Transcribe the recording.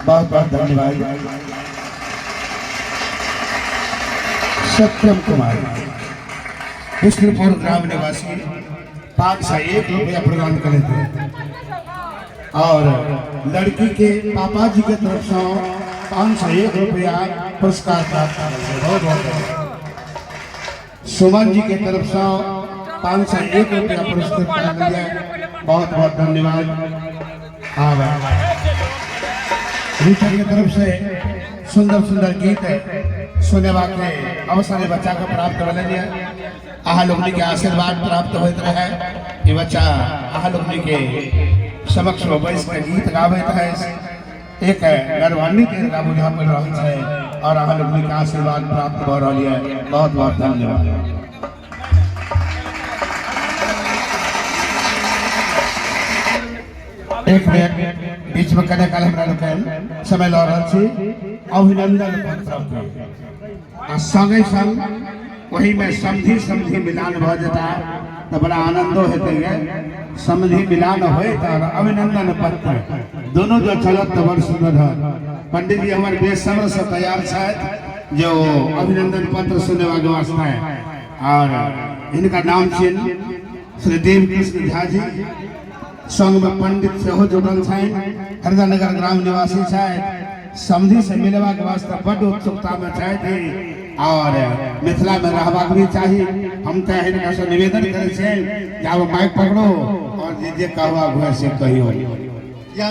बहुत बहुत धन्यवाद। सत्यम कुमार विष्णुपुर ग्राम निवासी 501 रुपया प्रदान करे थे और लड़की के पापा जी के तरफ से 501 रुपया पुरस्कार प्राप्त करे। बहुत बहुत सुमन जी के तरफ से 501 रुपया पुरस्कार मिला। बहुत बहुत धन्यवाद। रीटा की तरफ से सुंदर सुंदर गीत सुने के अवसर बच्चा को प्राप्त कर लिया। आहा लोग के आशीर्वाद प्राप्त होते रहे। ये बच्चा आहा लोग के समक्ष बैस के गीत गावत है। एक गौरवान्वित यहाँ पर रहा है और आहा लोग के आशीर्वाद प्राप्त हो रही है। बहुत बहुत धन्यवाद। एक मिनट बीच में कने काल हमरा लोग समय ल रहल छी अभिनंदन पत्र संगे संग वही में समधि समधि मिलान भ जता तो बड़ा आनंदो हेते गे। समधि मिलान होए तो अभिनंदन पत्र दोनों जो चलत तो बड़ सुंदर है। पंडित जी हमारे बेसमझ से तैयार छथि जो अभिनंदन पत्र सुने के वास्ते है और इनका नाम छियनि श्री देव कृष्ण झा जी। संग में पंडित सेहो जुड़ल छथि। हरिदानगर ग्राम निवासी छथि। समधि से मिलवा के वास्ते बड़ उत्सुकता में छथि और मिथिला में रहबाक भी चाहिए। हम तो इनका से निवेदन करे छे कि आप माइक पकड़ो और जे कहवा हुआ से कहियो या